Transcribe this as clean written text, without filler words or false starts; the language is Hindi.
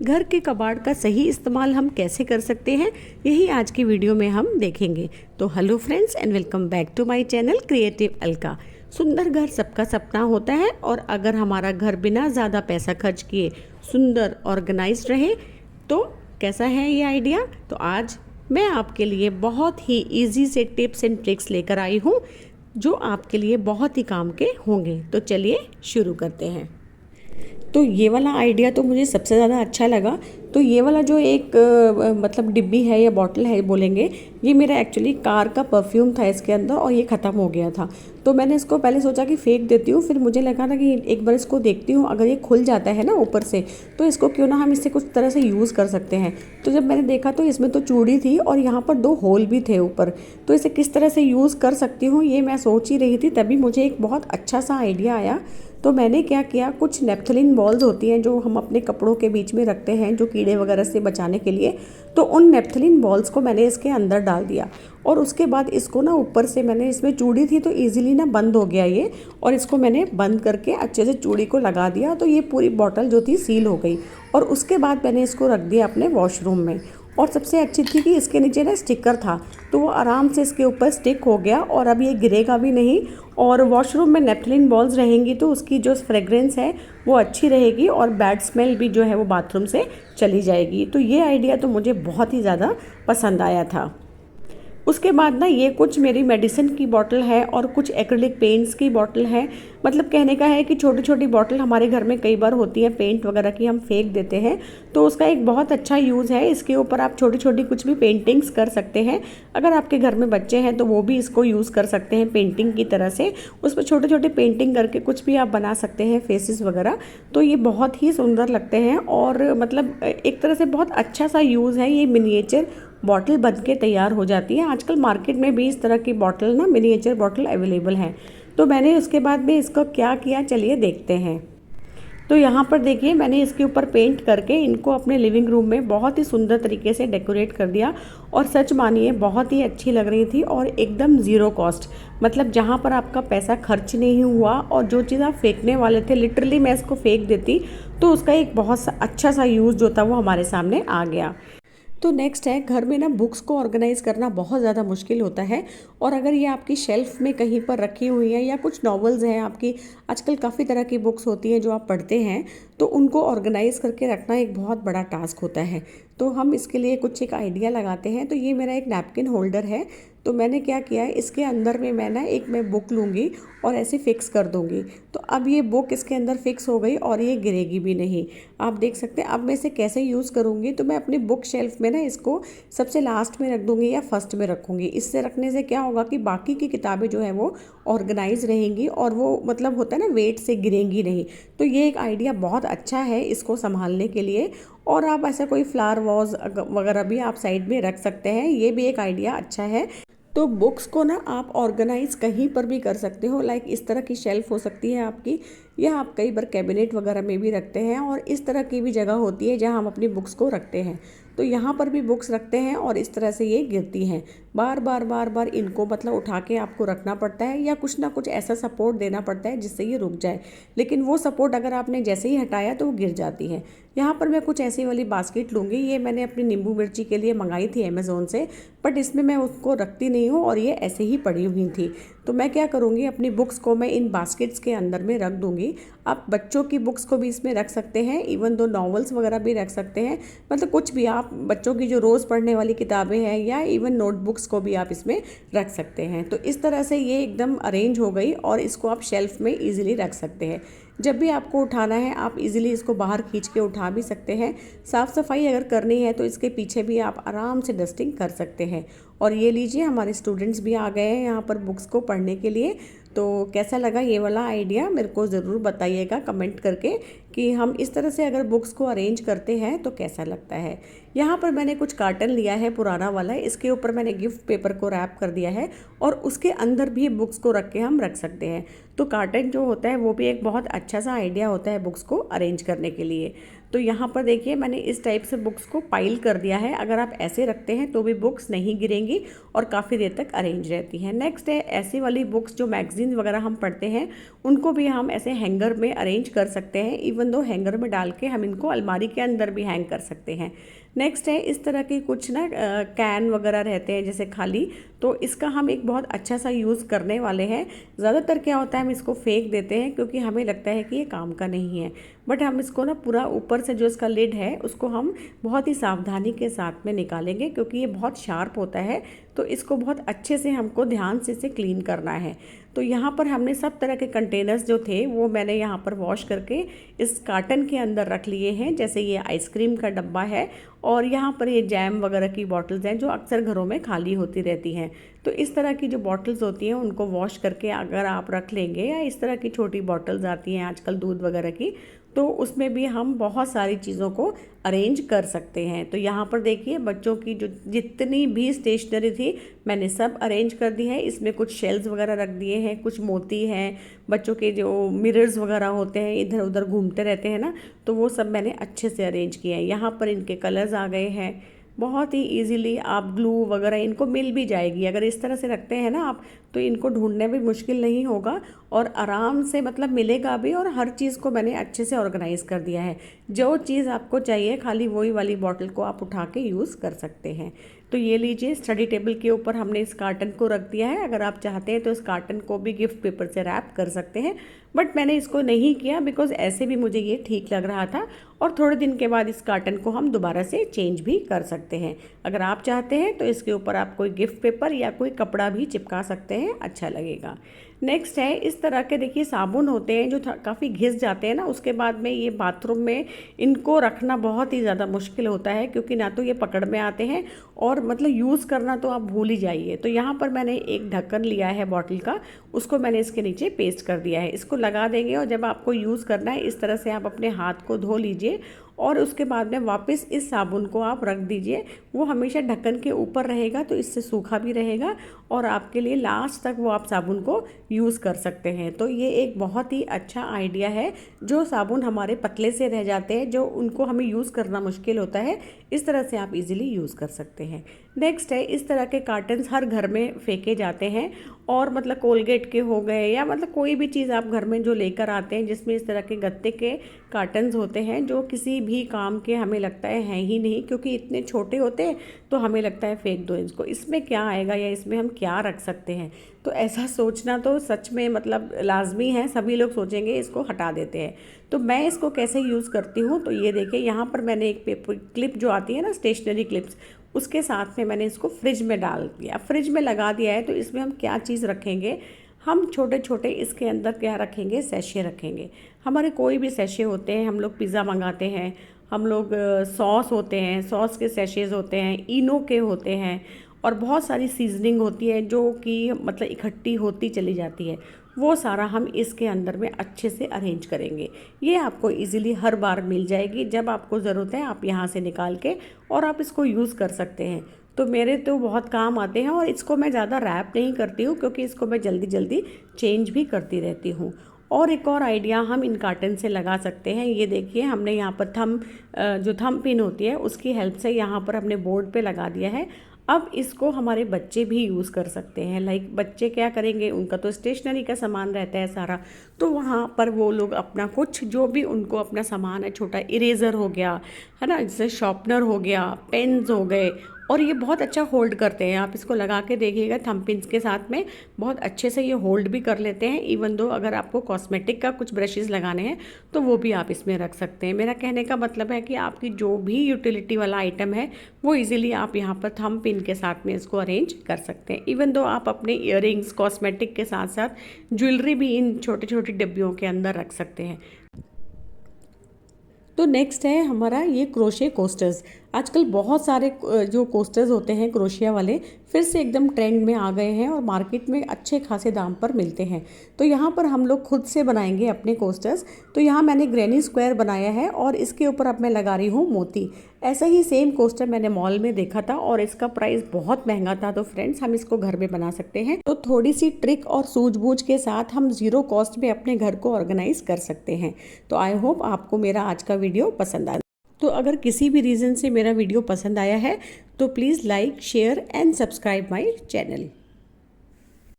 घर के कबाड़ का सही इस्तेमाल हम कैसे कर सकते हैं, यही आज की वीडियो में हम देखेंगे। तो hello friends and welcome back to my channel creative Alka. सुंदर घर सबका सपना होता है और अगर हमारा घर बिना ज़्यादा पैसा खर्च किए सुंदर ऑर्गेनाइज्ड रहे तो कैसा है ये आइडिया। तो आज मैं आपके लिए बहुत ही ईजी से टिप्स एंड ट्रिक्स लेकर आई हूँ जो आपके लिए बहुत ही काम के होंगे। तो चलिए शुरू करते हैं। तो ये वाला आइडिया तो मुझे सबसे ज़्यादा अच्छा लगा। तो ये वाला जो एक मतलब डिब्बी है या बॉटल है बोलेंगे, ये मेरा एक्चुअली कार का परफ्यूम था इसके अंदर और ये ख़त्म हो गया था। तो मैंने इसको पहले सोचा कि फेंक देती हूँ, फिर मुझे लगा ना कि एक बार इसको देखती हूँ, अगर ये खुल जाता है ना ऊपर से तो इसको क्यों ना हम इससे कुछ तरह से यूज़ कर सकते हैं। तो जब मैंने देखा तो इसमें तो चूड़ी थी और यहाँ पर 2 होल भी थे ऊपर, तो इसे किस तरह से यूज़ कर सकती हूँ ये मैं सोच ही रही थी। तभी मुझे एक बहुत अच्छा सा आइडिया आया। तो मैंने क्या किया, कुछ नेपथलीन बॉल्स होती हैं जो हम अपने कपड़ों के बीच में रखते हैं जो कीड़े वगैरह से बचाने के लिए, तो उन नेपथलीन बॉल्स को मैंने इसके अंदर डाल दिया और उसके बाद इसको ना ऊपर से मैंने, इसमें चूड़ी थी तो इजीली ना बंद हो गया ये, और इसको मैंने बंद करके अच्छे से चूड़ी को लगा दिया। तो ये पूरी बॉटल जो थी सील हो गई और उसके बाद मैंने इसको रख दिया अपने वॉशरूम में। और सबसे अच्छी थी कि इसके नीचे ना स्टिकर था तो वो आराम से इसके ऊपर स्टिक हो गया और अब ये गिरेगा भी नहीं। और वॉशरूम में नेपथलीन बॉल्स रहेंगी तो उसकी जो फ्रेग्रेंस है वो अच्छी रहेगी और बैड स्मेल भी जो है वो बाथरूम से चली जाएगी। तो ये आइडिया तो मुझे बहुत ही ज़्यादा पसंद आया था। उसके बाद ना ये कुछ मेरी मेडिसिन की बॉटल है और कुछ एक्रिलिक पेंट्स की बॉटल है। मतलब कहने का है कि छोटी छोटी बॉटल हमारे घर में कई बार होती है पेंट वगैरह की, हम फेंक देते हैं, तो उसका एक बहुत अच्छा यूज़ है। इसके ऊपर आप छोटी छोटी कुछ भी पेंटिंग्स कर सकते हैं। अगर आपके घर में बच्चे हैं तो वो भी इसको यूज़ कर सकते हैं पेंटिंग की तरह से। उस पर छोटे छोटे पेंटिंग करके कुछ भी आप बना सकते हैं, फेसेस वगैरह। तो ये बहुत ही सुंदर लगते हैं और मतलब एक तरह से बहुत अच्छा सा यूज़ है। ये मिनिएचर बॉटल बन के तैयार हो जाती है। आजकल मार्केट में भी इस तरह की बॉटल ना, मिनिएचर बॉटल अवेलेबल हैं। तो मैंने उसके बाद में इसको क्या किया, चलिए देखते हैं। तो यहाँ पर देखिए मैंने इसके ऊपर पेंट करके इनको अपने लिविंग रूम में बहुत ही सुंदर तरीके से डेकोरेट कर दिया और सच मानिए बहुत ही अच्छी लग रही थी और एकदम ज़ीरो कॉस्ट। मतलब जहाँ पर आपका पैसा खर्च नहीं हुआ और जो चीज़ आप फेंकने वाले थे लिटरली मैं इसको फेंक देती तो उसका एक बहुत अच्छा सा यूज़ जो था वो हमारे सामने आ गया। तो नेक्स्ट है, घर में ना बुक्स को ऑर्गेनाइज़ करना बहुत ज़्यादा मुश्किल होता है और अगर ये आपकी शेल्फ़ में कहीं पर रखी हुई है या कुछ नॉवेल्स हैं आपकी, आजकल काफ़ी तरह की बुक्स होती हैं जो आप पढ़ते हैं, तो उनको ऑर्गेनाइज़ करके रखना एक बहुत बड़ा टास्क होता है। तो हम इसके लिए कुछ एक आइडिया लगाते हैं। तो ये मेरा एक नैपकिन होल्डर है। तो मैंने क्या किया है, इसके अंदर में मैं बुक लूँगी और ऐसे फिक्स कर दूँगी। तो अब ये बुक इसके अंदर फिक्स हो गई और ये गिरेगी भी नहीं। आप देख सकते हैं। अब मैं इसे कैसे यूज़ करूँगी, तो मैं अपनी बुक शेल्फ में ना इसको सबसे लास्ट में रख दूँगी या फर्स्ट में रखूँगी। इससे रखने से क्या होगा कि बाकी की किताबें जो है वो ऑर्गेनाइज रहेंगी और वो मतलब होता है ना, वेट से गिरेंगी नहीं। तो ये एक आइडिया बहुत अच्छा है इसको संभालने के लिए। और आप ऐसा कोई फ्लावर वॉज वगैरह भी आप साइड में रख सकते हैं, ये भी एक आइडिया अच्छा है। तो बुक्स को ना आप ऑर्गेनाइज कहीं पर भी कर सकते हो। लाइक इस तरह की शेल्फ हो सकती है आपकी, या आप कई बार कैबिनेट वगैरह में भी रखते हैं और इस तरह की भी जगह होती है जहां हम अपनी बुक्स को रखते हैं। तो यहाँ पर भी बुक्स रखते हैं और इस तरह से ये गिरती हैं। बार बार इनको मतलब उठा के आपको रखना पड़ता है या कुछ ना कुछ ऐसा सपोर्ट देना पड़ता है जिससे ये रुक जाए, लेकिन वो सपोर्ट अगर आपने जैसे ही हटाया तो वो गिर जाती है। यहाँ पर मैं कुछ ऐसी वाली बास्केट लूँगी। ये मैंने अपनी नींबू मिर्ची के लिए मंगाई थी अमेज़ोन से, बट इसमें मैं उसको रखती नहीं हूँ और ये ऐसे ही पड़ी हुई थी। तो मैं क्या करूँगी, अपनी बुक्स को मैं इन बास्केट्स के अंदर में रख दूँगी। आप बच्चों की बुक्स को भी इसमें रख सकते हैं, इवन दो नॉवेल्स वगैरह भी रख सकते हैं। मतलब कुछ भी आप बच्चों की जो रोज़ पढ़ने वाली किताबें हैं या इवन नोटबुक्स को भी आप इसमें रख सकते हैं। तो इस तरह से ये एकदम अरेंज हो गई और इसको आप शेल्फ में ईजिली रख सकते हैं। जब भी आपको उठाना है आप इजीली इसको बाहर खींच के उठा भी सकते हैं। साफ़ सफाई अगर करनी है तो इसके पीछे भी आप आराम से डस्टिंग कर सकते हैं। और ये लीजिए, हमारे स्टूडेंट्स भी आ गए हैं यहाँ पर बुक्स को पढ़ने के लिए। तो कैसा लगा ये वाला आइडिया, मेरे को ज़रूर बताइएगा कमेंट करके कि हम इस तरह से अगर बुक्स को अरेंज करते हैं तो कैसा लगता है। यहाँ पर मैंने कुछ कार्टन लिया है पुराना वाला, इसके ऊपर मैंने गिफ्ट पेपर को रैप कर दिया है और उसके अंदर भी बुक्स को रख के हम रख सकते हैं। तो कार्टन जो होता है वो भी एक बहुत अच्छा सा आइडिया होता है बुक्स को अरेंज करने के लिए। तो यहाँ पर देखिए मैंने इस टाइप से बुक्स को पाइल कर दिया है। अगर आप ऐसे रखते हैं तो भी बुक्स नहीं गिरेंगी और काफ़ी देर तक अरेंज रहती हैं। नेक्स्ट है ऐसी वाली बुक्स जो मैगजीन वगैरह हम पढ़ते हैं उनको भी हम ऐसे हैंगर में अरेंज कर सकते हैं। इवन दो हैंगर में डाल के हम इनको अलमारी के अंदर भी हैंग कर सकते हैं। नेक्स्ट है इस तरह के कुछ ना कैन वगैरह रहते हैं जैसे खाली, तो इसका हम एक बहुत अच्छा सा यूज़ करने वाले हैं। ज़्यादातर क्या होता है हम इसको फेंक देते हैं क्योंकि हमें लगता है कि ये काम का नहीं है, बट हम इसको ना पूरा ऊपर से जो इसका लिड है उसको हम बहुत ही सावधानी के साथ में निकालेंगे क्योंकि ये बहुत शार्प होता है। तो इसको बहुत अच्छे से हमको ध्यान से इसे क्लीन करना है। तो यहाँ पर हमने सब तरह के कंटेनर्स जो थे वो मैंने यहाँ पर वॉश करके इस कार्टन के अंदर रख लिए हैं। जैसे ये आइसक्रीम का डब्बा है और यहाँ पर ये जैम वगैरह की बॉटल्स हैं जो अक्सर घरों में खाली होती रहती हैं। तो इस तरह की जो बॉटल्स होती हैं उनको वॉश करके अगर आप रख लेंगे, या इस तरह की छोटी बॉटल्स आती हैं आजकल दूध वगैरह की, तो उसमें भी हम बहुत सारी चीज़ों को अरेंज कर सकते हैं। तो यहाँ पर देखिए बच्चों की जो जितनी भी स्टेशनरी थी मैंने सब अरेंज कर दी है। इसमें कुछ शेल्स वगैरह रख दिए हैं, कुछ मोती हैं, बच्चों के जो मिरर्स वगैरह होते हैं इधर उधर घूमते रहते हैं ना, तो वो सब मैंने अच्छे से अरेंज किया है। यहाँ पर इनके कलर्स आ गए हैं। बहुत ही इजीली आप ग्लू वगैरह इनको मिल भी जाएगी। अगर इस तरह से रखते हैं ना आप तो इनको ढूंढने में मुश्किल नहीं होगा और आराम से मतलब मिलेगा भी। और हर चीज़ को मैंने अच्छे से ऑर्गेनाइज कर दिया है। जो चीज़ आपको चाहिए खाली वही वाली बॉटल को आप उठा के यूज़ कर सकते हैं। तो ये लीजिए स्टडी टेबल के ऊपर हमने इस कार्टन को रख दिया है। अगर आप चाहते हैं तो इस कार्टन को भी गिफ्ट पेपर से रैप कर सकते हैं, बट मैंने इसको नहीं किया बिकॉज ऐसे भी मुझे ये ठीक लग रहा था। और थोड़े दिन के बाद इस कार्टन को हम दोबारा से चेंज भी कर सकते हैं। अगर आप चाहते हैं तो इसके ऊपर आप कोई गिफ्ट पेपर या कोई कपड़ा भी चिपका सकते हैं, अच्छा लगेगा। नेक्स्ट है इस तरह के देखिए साबुन होते हैं जो काफ़ी घिस जाते हैं ना, उसके बाद में ये बाथरूम में इनको रखना बहुत ही ज़्यादा मुश्किल होता है क्योंकि ना तो ये पकड़ में आते हैं और मतलब यूज़ करना तो आप भूल ही जाइए। तो यहाँ पर मैंने एक ढक्कन लिया है बॉटल का, उसको मैंने इसके नीचे पेस्ट कर दिया है। इसको लगा देंगे और जब आपको यूज़ करना है इस तरह से आप अपने हाथ को धो लीजिए और उसके बाद में वापस इस साबुन को आप रख दीजिए। वो हमेशा ढक्कन के ऊपर रहेगा तो इससे सूखा भी रहेगा और आपके लिए लास्ट तक वो आप साबुन को यूज़ कर सकते हैं। तो ये एक बहुत ही अच्छा आइडिया है। जो साबुन हमारे पतले से रह जाते हैं, जो उनको हमें यूज़ करना मुश्किल होता है, इस तरह से आप इजीली यूज़ कर सकते हैं। नेक्स्ट है इस तरह के कार्टन्स हर घर में फेंके जाते हैं और मतलब कोलगेट के हो गए या मतलब कोई भी चीज़ आप घर में जो लेकर आते हैं जिसमें इस तरह के गत्ते के कार्टन्स होते हैं जो किसी भी काम के हमें लगता है हैं ही नहीं, क्योंकि इतने छोटे होते हैं तो हमें लगता है फेंक दो इसको, इसमें क्या आएगा या इसमें हम क्या रख सकते हैं। तो ऐसा सोचना तो सच में मतलब लाजमी है, सभी लोग सोचेंगे इसको हटा देते हैं। तो मैं इसको कैसे यूज़ करती हूँ, तो ये देखिए यहाँ पर मैंने एक पेपर क्लिप जो आती है ना स्टेशनरी क्लिप्स, उसके साथ में मैंने इसको फ्रिज में डाल दिया, फ्रिज में लगा दिया है। तो इसमें हम क्या चीज़ रखेंगे, हम छोटे छोटे इसके अंदर क्या रखेंगे, सैशे रखेंगे। हमारे कोई भी सैशे होते हैं, हम लोग पिज़्ज़ा मंगाते हैं, हम लोग सॉस होते हैं, सॉस के सैशेज होते हैं, इनो के होते हैं और बहुत सारी सीजनिंग होती है जो कि मतलब इकट्ठी होती चली जाती है। वो सारा हम इसके अंदर में अच्छे से अरेंज करेंगे। ये आपको इजीली हर बार मिल जाएगी, जब आपको ज़रूरत है आप यहाँ से निकाल के और आप इसको यूज़ कर सकते हैं। तो मेरे तो बहुत काम आते हैं और इसको मैं ज़्यादा रैप नहीं करती हूँ क्योंकि इसको मैं जल्दी जल्दी चेंज भी करती रहती हूँ। और एक और आइडिया हम इन कार्टन से लगा सकते हैं। ये देखिए हमने यहाँ पर जो थंब पिन होती है उसकी हेल्प से यहाँ पर हमने बोर्ड पे लगा दिया है। अब इसको हमारे बच्चे भी यूज़ कर सकते हैं। लाइक बच्चे क्या करेंगे, उनका तो स्टेशनरी का सामान रहता है सारा, तो वहाँ पर वो लोग अपना कुछ जो भी उनको अपना सामान है, छोटा इरेज़र हो गया है ना, जैसे शार्पनर हो गया, पेन्स हो गए, और ये बहुत अच्छा होल्ड करते हैं। आप इसको लगा के देखिएगा थंब पिन्स के साथ में बहुत अच्छे से ये होल्ड भी कर लेते हैं। इवन दो अगर आपको कॉस्मेटिक का कुछ ब्रशेज़ लगाने हैं तो वो भी आप इसमें रख सकते हैं। मेरा कहने का मतलब है कि आपकी जो भी यूटिलिटी वाला आइटम है वो इजीली आप यहाँ पर थंब पिन के साथ में इसको अरेंज कर सकते हैं। इवन दो आप अपने ईयरिंग्स कॉस्मेटिक के साथ साथ ज्वेलरी भी इन छोटे छोटे डिब्बियों के अंदर रख सकते हैं। तो नेक्स्ट है हमारा ये क्रोशे कोस्टर्स। आजकल बहुत सारे जो कोस्टर्स होते हैं क्रोशिया वाले फिर से एकदम ट्रेंड में आ गए हैं और मार्केट में अच्छे खासे दाम पर मिलते हैं। तो यहाँ पर हम लोग खुद से बनाएंगे अपने कोस्टर्स। तो यहाँ मैंने ग्रैनी स्क्वायर बनाया है और इसके ऊपर अब मैं लगा रही हूँ मोती। ऐसा ही सेम कोस्टर मैंने मॉल में देखा था और इसका प्राइस बहुत महंगा था। तो फ्रेंड्स हम इसको घर में बना सकते हैं। तो थोड़ी सी ट्रिक और सूझबूझ के साथ हम ज़ीरो कॉस्ट में अपने घर को ऑर्गेनाइज कर सकते हैं। तो आई होप आपको मेरा आज का वीडियो पसंद आया। तो अगर किसी भी रीज़न से मेरा वीडियो पसंद आया है तो please like, share and subscribe my channel.